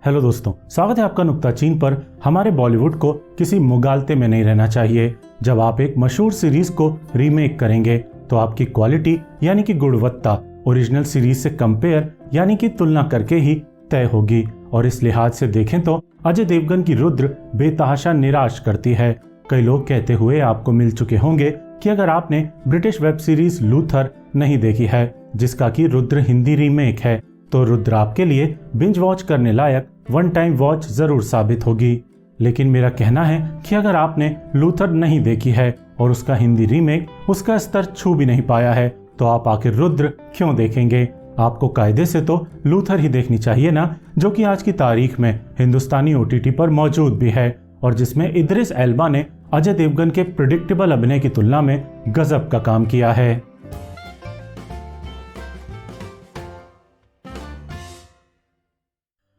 Hello दोस्तों, स्वागत है आपका नुक्ता चीन पर। हमारे बॉलीवुड को किसी मुगालते में नहीं रहना चाहिए। जब आप एक मशहूर सीरीज को रीमेक करेंगे तो आपकी क्वालिटी यानी कि गुणवत्ता ओरिजिनल सीरीज से कंपेयर यानी कि तुलना करके ही तय होगी। और इस लिहाज से देखें तो अजय देवगन की रुद्र बेतहाशा निराश करती है। कई लोग कहते हुए आपको मिल चुके होंगे कि अगर आपने ब्रिटिश वेब सीरीज लूथर नहीं देखी है, जिसका कि रुद्र हिंदी रीमेक है, तो रुद्र आपके लिए बिंज वॉच करने लायक वन टाइम वॉच जरूर साबित होगी। लेकिन मेरा कहना है कि अगर आपने लूथर नहीं देखी है और उसका हिंदी रीमेक उसका स्तर छू भी नहीं पाया है, तो आप आखिर रुद्र क्यों देखेंगे? आपको कायदे से तो लूथर ही देखनी चाहिए ना, जो कि आज की तारीख में हिंदुस्तानी OTT पर मौजूद भी है और जिसमें इद्रिस एल्बा ने अजय देवगन के प्रेडिक्टेबल अभिनय की तुलना में गजब का काम किया है।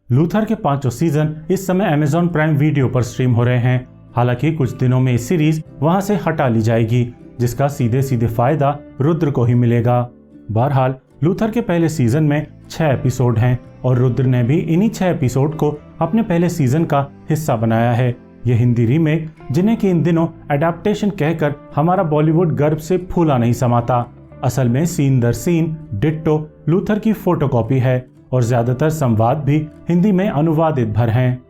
लूथर के 5 सीजन इस समय Amazon प्राइम वीडियो पर स्ट्रीम हो रहे हैं। हालांकि कुछ दिनों में इस सीरीज वहां से हटा ली जाएगी, जिसका सीधे सीधे फायदा रुद्र को ही मिलेगा। बहरहाल लूथर के पहले सीजन में 6 एपिसोड हैं और रुद्र ने भी इन्हीं 6 एपिसोड को अपने पहले सीजन का हिस्सा बनाया है। ये हिंदी रीमेक, जिन्हें कि इन दिनों एडेप्टेशन कहकर हमारा बॉलीवुड गर्व से फूला नहीं समाता, असल में सीन दर सीन डिट्टो लूथर की फोटोकॉपी है और ज्यादातर संवाद भी हिंदी में अनुवादित भर हैं।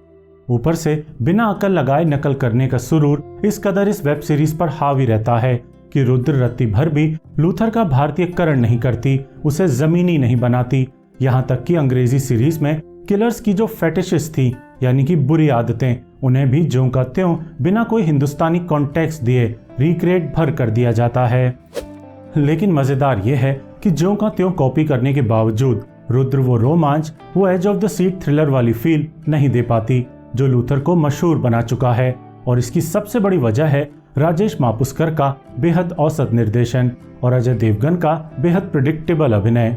ऊपर से बिना अकल लगाए नकल करने का सुरूर इस कदर इस वेब सीरीज पर हावी रहता है कि रुद्र रत्ती भर भी लूथर का भारतीयकरण नहीं करती, उसे जमीनी नहीं बनाती। यहाँ तक कि अंग्रेजी सीरीज में किलर्स की जो फेटिशेस थी यानी कि बुरी आदतें, उन्हें भी ज्यों का त्यों बिना कोई हिंदुस्तानी कॉन्टेक्स्ट दिए रिक्रिएट भर कर दिया जाता है। लेकिन मजेदार यह है कि ज्यों का त्यों कॉपी करने के बावजूद रुद्र वो रोमांच, वो edge of the seat thriller वाली फील नहीं दे पाती जो लूथर को मशहूर बना चुका है। और इसकी सबसे बड़ी वजह है राजेश मापुस्कर का बेहद औसत निर्देशन और अजय देवगन का बेहद प्रेडिक्टेबल अभिनय।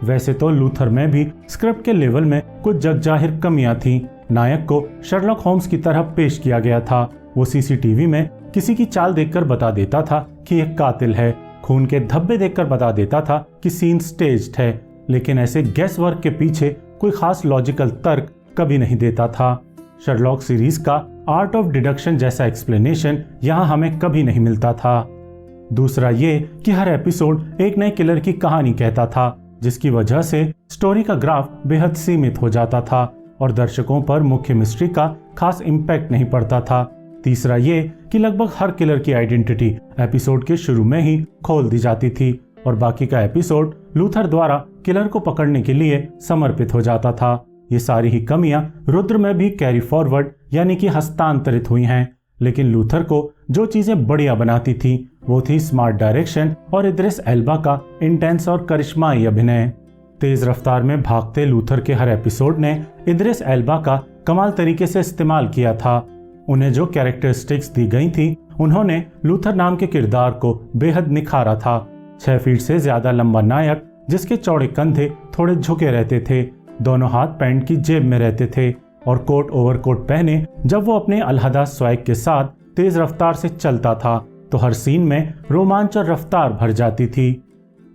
वैसे तो लूथर में भी स्क्रिप्ट के लेवल में कुछ जगजाहिर कमियां थीं। नायक को शर्लॉक होम्स की तरह पेश किया गया था। वो CCTV में किसी की चाल देखकर बता देता था कि यह कातिल है, खून के धब्बे देखकर बता देता था कि सीन स्टेज्ड है, लेकिन ऐसे गैस वर्क के पीछे कोई खास लॉजिकल तर्क कभी नहीं देता था। शर्लॉक सीरीज का आर्ट ऑफ डिडक्शन जैसा एक्सप्लेनेशन यहाँ हमें कभी नहीं मिलता था। दूसरा ये कि हर एपिसोड एक नए किलर की कहानी कहता था, जिसकी वजह से स्टोरी का ग्राफ बेहद सीमित हो जाता था और दर्शकों पर मुख्य मिस्ट्री का खास इम्पैक्ट नहीं पड़ता था। तीसरा ये कि लगभग हर किलर की आइडेंटिटी एपिसोड के शुरू में ही खोल दी जाती थी और बाकी का एपिसोड लूथर द्वारा किलर को पकड़ने के लिए समर्पित हो जाता था। ये सारी ही कमियां रुद्र में भी कैरी फॉरवर्ड यानी कि हस्तांतरित हुई हैं। लेकिन लूथर को जो चीजें बढ़िया बनाती थी वो थी स्मार्ट डायरेक्शन और इद्रिस एल्बा का इंटेंस और करिश्माई अभिनय। तेज रफ्तार में भागते लूथर के हर एपिसोड ने इद्रिस एल्बा का कमाल तरीके से इस्तेमाल किया था। उन्हें जो कैरेक्टरिस्टिक्स दी गई थी, उन्होंने लूथर नाम के किरदार को बेहद निखारा था। 6 फीट से ज्यादा लंबा नायक, जिसके चौड़े कंधे थोड़े झुके रहते थे, दोनों हाथ पैंट की जेब में रहते थे और कोट ओवरकोट पहने जब वो अपने अलहदा स्वैग के साथ तेज रफ्तार से चलता था तो हर सीन में रोमांच और रफ्तार भर जाती थी।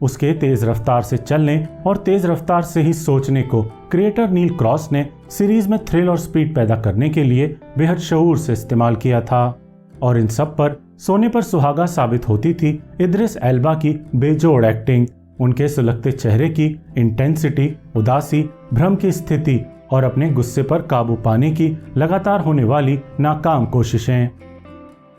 उसके तेज रफ्तार से चलने और तेज रफ्तार से ही सोचने को क्रिएटर नील क्रॉस ने सीरीज में थ्रिल और स्पीड पैदा करने के लिए बेहद शऊर से इस्तेमाल किया था। और इन सब पर सोने पर सुहागा साबित होती थी इद्रिस एल्बा की बेजोड़ एक्टिंग, उनके सुलगते चेहरे की इंटेंसिटी, उदासी, भ्रम की स्थिति और अपने गुस्से पर काबू पाने की लगातार होने वाली नाकाम कोशिशें।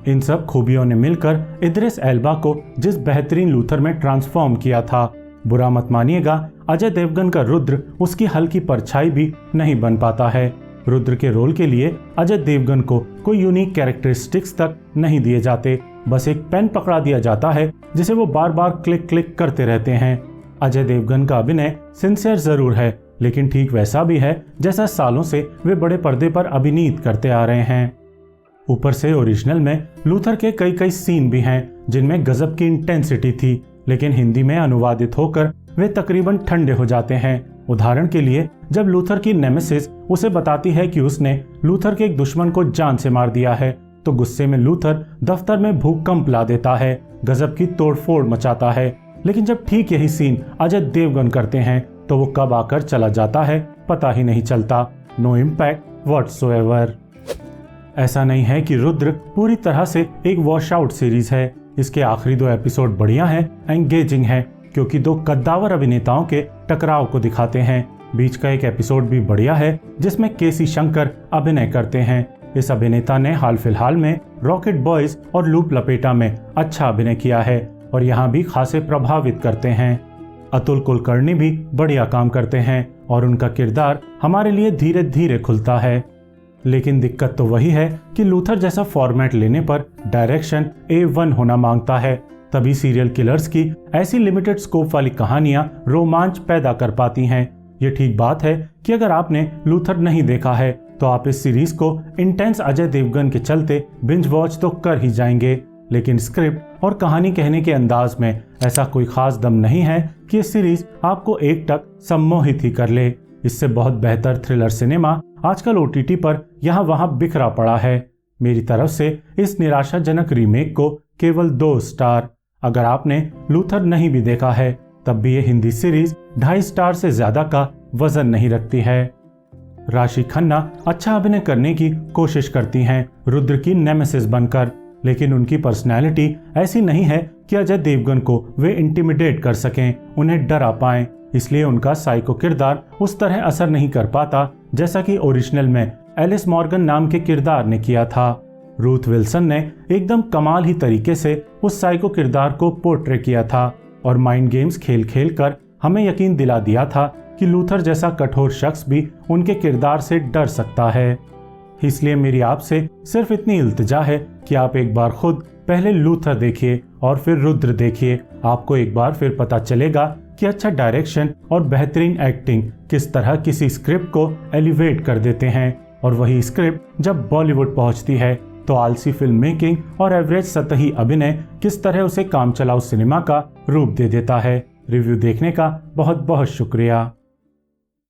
इन सब खूबियों ने मिलकर इद्रिस एल्बा को जिस बेहतरीन लूथर में ट्रांसफॉर्म किया था, बुरा मत मानिएगा, अजय देवगन का रुद्र उसकी हल्की परछाई भी नहीं बन पाता है। रुद्र के रोल के लिए अजय देवगन को कोई यूनिक कैरेक्टरिस्टिक्स तक नहीं दिए जाते, बस एक पेन पकड़ा दिया जाता है जिसे वो बार बार क्लिक क्लिक करते रहते हैं। अजय देवगन का अभिनय सिंसियर जरूर है, लेकिन ठीक वैसा भी है जैसा सालों से वे बड़े पर्दे पर अभिनीत करते आ रहे हैं। ऊपर से ओरिजिनल में लूथर के कई सीन भी हैं जिनमें गजब की इंटेंसिटी थी, लेकिन हिंदी में अनुवादित होकर वे तकरीबन ठंडे हो जाते हैं। उदाहरण के लिए, जब लूथर की नेमेसिस उसे बताती है कि उसने लूथर के एक दुश्मन को जान से मार दिया है, तो गुस्से में लूथर दफ्तर में भूकंप ला देता है, गजब की तोड़फोड़ मचाता है। लेकिन जब ठीक यही सीन अजय देवगन करते हैं तो वो कब आकर चला जाता है पता ही नहीं चलता। No impact whatsoever. ऐसा नहीं है कि रुद्र पूरी तरह से एक वॉश आउट सीरीज है। इसके आखिरी 2 एपिसोड बढ़िया हैं, एंगेजिंग हैं, क्योंकि 2 कद्दावर अभिनेताओं के टकराव को दिखाते हैं। बीच का एक एपिसोड भी बढ़िया है जिसमें केसी शंकर अभिनय करते हैं। इस अभिनेता ने हाल फिलहाल में रॉकेट बॉयज और लूप लपेटा में अच्छा अभिनय किया है और यहाँ भी खासे प्रभावित करते हैं। अतुल कुलकर्णी भी बढ़िया काम करते हैं और उनका किरदार हमारे लिए धीरे धीरे खुलता है। लेकिन दिक्कत तो वही है कि लूथर जैसा फॉर्मेट लेने पर डायरेक्शन A1 होना मांगता है, तभी सीरियल किलर्स की ऐसी लिमिटेड स्कोप वाली कहानियां रोमांच पैदा कर पाती हैं। ये ठीक बात है कि अगर आपने लूथर नहीं देखा है तो आप इस सीरीज को इंटेंस अजय देवगन के चलते बिंज वॉच तो कर ही जाएंगे, लेकिन स्क्रिप्ट और कहानी कहने के अंदाज में ऐसा कोई खास दम नहीं है कि ये सीरीज आपको एकटक सम्मोहित ही कर ले। इससे बहुत बेहतर थ्रिलर सिनेमा आजकल OTT पर यहाँ वहाँ बिखरा पड़ा है। मेरी तरफ से इस निराशाजनक रीमेक को केवल 2 स्टार। अगर आपने लूथर नहीं भी देखा है तब भी ये हिंदी सीरीज 2.5 स्टार से ज्यादा का वजन नहीं रखती है। राशि खन्ना अच्छा अभिनय करने की कोशिश करती हैं रुद्र की नेमेसिस बनकर, लेकिन उनकी पर्सनैलिटी ऐसी नहीं है कि अजय देवगन को वे इंटिमिडेट कर सकें, उन्हें डरा पाएं। इसलिए उनका साइको किरदार उस तरह असर नहीं कर पाता जैसा कि ओरिजिनल में एलिस मॉर्गन नाम के किरदार ने किया था। रूथ विल्सन ने एकदम कमाल ही तरीके से उस साइको किरदार को पोर्ट्रे किया था और माइंड गेम्स खेल खेल कर हमें यकीन दिला दिया था कि लूथर जैसा कठोर शख्स भी उनके किरदार से डर सकता है। इसलिए मेरी आपसे सिर्फ इतनी इल्तिजा है कि आप एक बार खुद पहले लूथर देखिए और फिर रुद्र देखिए। आपको एक बार फिर पता चलेगा कि अच्छा डायरेक्शन और बेहतरीन एक्टिंग किस तरह किसी स्क्रिप्ट को एलिवेट कर देते हैं, और वही स्क्रिप्ट जब बॉलीवुड पहुंचती है तो आलसी फिल्म मेकिंग और एवरेज सतही अभिनय किस तरह उसे काम चलाऊ सिनेमा का रूप दे देता है। रिव्यू देखने का बहुत बहुत शुक्रिया।